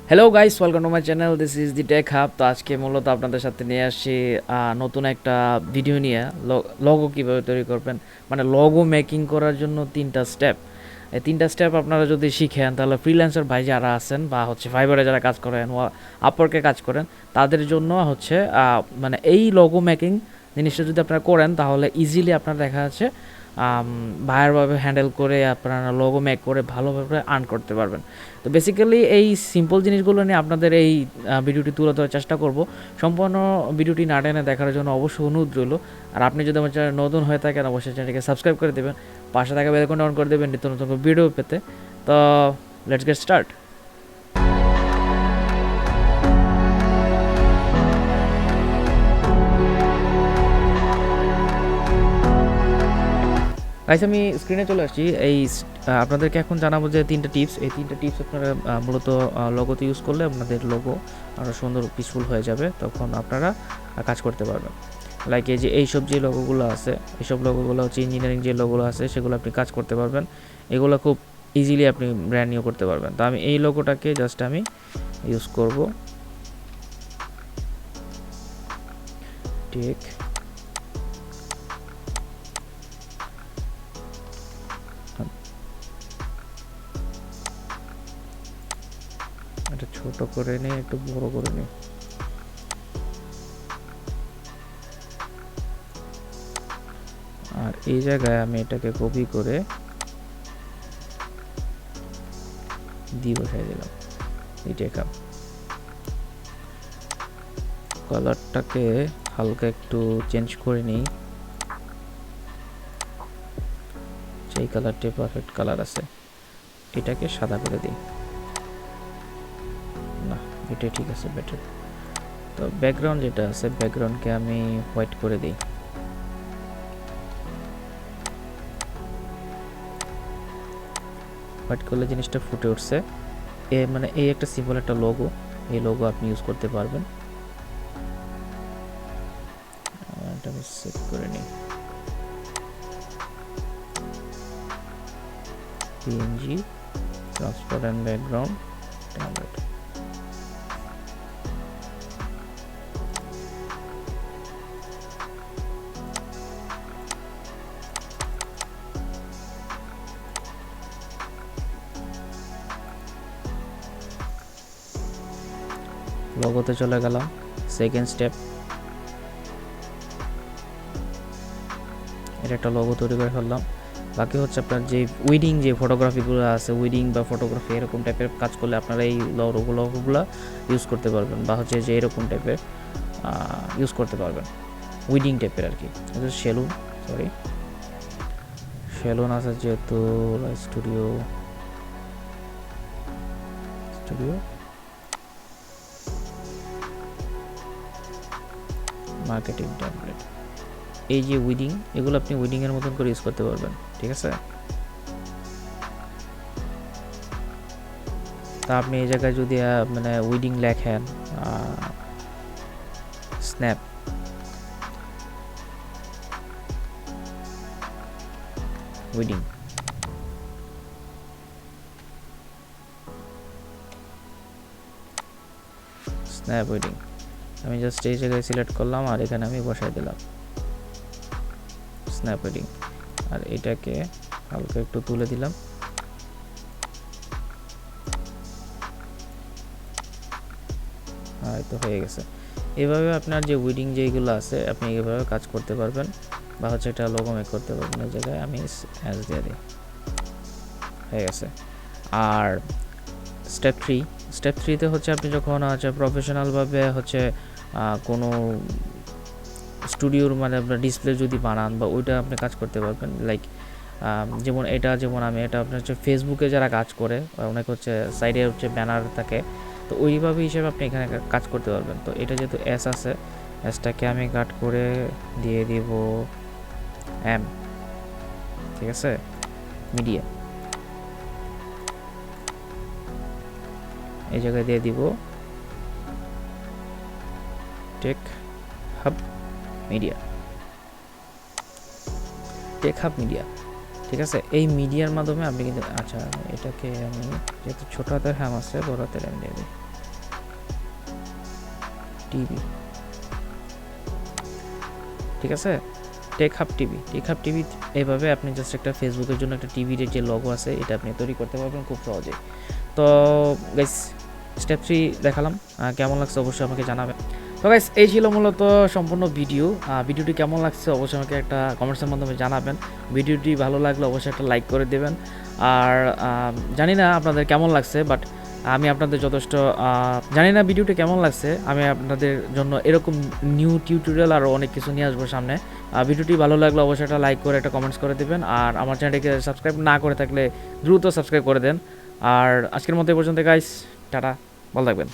Hello guys, welcome to my channel. This is the tech hub. তো আজকে মূলত আপনাদের সাথে নিয়ে আসছি নতুন একটা ভিডিও নিয়ে। লগো কীভাবে তৈরি করবেন, মানে লগো মেকিং করার জন্য 3টা স্টেপ। এই 3টা স্টেপ আপনারা যদি শিখেন তাহলে ফ্রিল্যান্সার ভাই যারা আছেন বা ফাইবারে যারা কাজ করেন বা আপওয়ার্কে কাজ করেন তাদের জন্য মানে এই লগো মেকিং জিনিসটা যদি আপনারা করেন তাহলে ইজিলি আপনারা দেখা যাচ্ছে ভাইয়ারভাবে হ্যান্ডেল করে আপনারা লোগো মেক করে ভালোভাবে আর্ন করতে পারবেন। তো বেসিক্যালি এই সিম্পল জিনিসগুলো নিয়ে আপনাদের এই ভিডিওটি তুলে ধরার চেষ্টা করব। সম্পূর্ণ ভিডিওটি না টেনে দেখার জন্য অবশ্যই অনুরোধ রইল। আর আপনি যদি আমার চ্যানেল নতুন হয়ে থাকেন অবশ্যই চ্যানেলটিকে সাবস্ক্রাইব করে দেবেন, পাশে থাকা বেল আইকনটা অন করে দেবেন নিত্য নতুন ভিডিও পেতে। তো লেটস গেট স্টার্ট। গাইস, আমি স্ক্রিনে চলে আসছি। আপনাদেরকে এখন জানাবো যে 3টা টিপস। এই 3টা টিপস আপনারা মূলত লোগোতে ইউজ করলে আপনাদের লোগো আরও সুন্দর পিসফুল হয়ে যাবে, তখন আপনারা কাজ করতে পারবেন। লাইক এইসব যে লোগোগুলো আছে, এইসব লোগোগুলো হচ্ছে ইঞ্জিনিয়ারিং যে লোগোগুলো আছে সেগুলো আপনি কাজ করতে পারবেন। এগুলো খুব ইজিলি আপনি ব্র্যান্ড নিউ করতে পারবেন। তো আমি এই লোগোটাকে জাস্ট আমি ইউজ করব। ঠিক, এটা ছোট করে নিই, একটু বড় করে নিই। আর এই জায়গায় আমি এটাকে কপি করে বসাই দিলাম। এইটা কালারটাকে হালকা একটু চেঞ্জ করে নিই। সেই কালারটি পারফেক্ট কালার আছে, এটাকে সাদা করে দিই। না, এটা ঠিক আছে, বেটার। তো ব্যাকগ্রাউন্ড যেটা আছে, ব্যাকগ্রাউন্ডকে আমি হোয়াইট করে দিই। হোয়াইট করলে জিনিসটা ফুটে উঠছে। মানে এই একটা সিম্পল একটা লোগো, এই লোগো আপনি ইউজ করতে পারবেন। এটা আমি সেভ করে নিই। PNG transparent background template. লোগোতে চলে গেলাম। সেকেন্ড স্টেপ, এটা একটা লোগো তৈরি করে ফেললাম। বাকি হচ্ছে আপনার যে উইডিং যে ফটোগ্রাফিগুলো আছে, উইডিং বা ফটোগ্রাফি এরকম টাইপের কাজ করলে আপনারা এই লোগোগুলো ইউজ করতে পারবেন, বা হচ্ছে যে এরকম টাইপের ইউজ করতে পারবেন, উইডিং টাইপের আর কি। সেলুন আছে যেহেতু স্টুডিও মার্কেটিং টেমপ্লেট। এই যে উইডিং, এগুলো আপনি উইডিংয়ের মতন করে ইউজ করতে পারবেন, ঠিক আছে। তা আপনি এই জায়গায় যদি মানে উইডিং লেখেন, স্ন্যাপ উইডিং, স্ন্যাপ উইডিং, আমি জাস্ট এই জায়গায় সিলেক্ট করলাম আর এখানে আমি বসাই দিলাম স্ন্যাপ উইডিং। আর এটাকে হালকা একটু তুলে দিলাম। হয়তো হয়ে গেছে। এভাবে আপনার যে উইডিং যেগুলো আছে আপনি এইভাবে কাজ করতে পারবেন, বা হচ্ছে একটা লোগো মেক করতে পারবেন। এই জায়গায় আমি অ্যাজ দিয়ে দিই, হয়ে গেছে। আর স্টেপ থ্রিতে হচ্ছে আপনি যখন হচ্ছে প্রফেশনালভাবে হচ্ছে কোনো স্টুডিওর মানে আপনার ডিসপ্লে যদি বানান বা ওইটা আপনি কাজ করতে পারবেন। লাইক যেমন আমি এটা আপনার হচ্ছে ফেসবুকে যারা কাজ করে অনেক হচ্ছে সাইডে হচ্ছে ব্যানার থাকে, তো ওইভাবে হিসেবে আপনি এখানে কাজ করতে পারবেন। তো এটা যেহেতু এস আছে, এসটাকে আমি কাট করে দিয়ে দিব এম, ঠিক আছে। মিডিয়া এই জায়গায় দিয়ে দিব টেক হাব মিডিয়া, ঠিক আছে। এই মিডিয়ার মাধ্যমে আপনি কিন্তু, আচ্ছা এটাকে আমি যেহেতু ছোট হাতের হ্যাম আছে বড় হাতের এম দিয়ে দিই। টিভি, ঠিক আছে, টেক হাব টিভি। এইভাবে আপনি জাস্ট একটা ফেসবুকের জন্য একটা টিভির যে লগো আছে এটা আপনি তৈরি করতে পারবেন খুব সহজে। তো গাইস স্টেপ 3 দেখালাম, কেমন লাগছে অবশ্যই আমাকে জানাবেন। তো গাইস এই ছিল মূলত সম্পূর্ণ ভিডিওটি কেমন লাগছে অবশ্যই আমাকে একটা কমেন্টসের মাধ্যমে জানাবেন। ভিডিওটি ভালো লাগলে অবশ্যই একটা লাইক করে দেবেন। আর জানি না আপনাদের কেমন লাগছে, বাট আমি আপনাদের যথেষ্ট জানি না ভিডিওটি কেমন লাগছে, আমি আপনাদের জন্য এরকম নিউ টিউটোরিয়াল আরও অনেক কিছু নিয়ে আসবো সামনে। ভিডিওটি ভালো লাগলে অবশ্যই একটা লাইক করে একটা কমেন্টস করে দেবেন। আর আমার চ্যানেলটিকে সাবস্ক্রাইব না করে থাকলে দ্রুত সাবস্ক্রাইব করে দেন। আর আজকের মতো এই পর্যন্ত গাইস, টাটা, ভালো থাকবেন।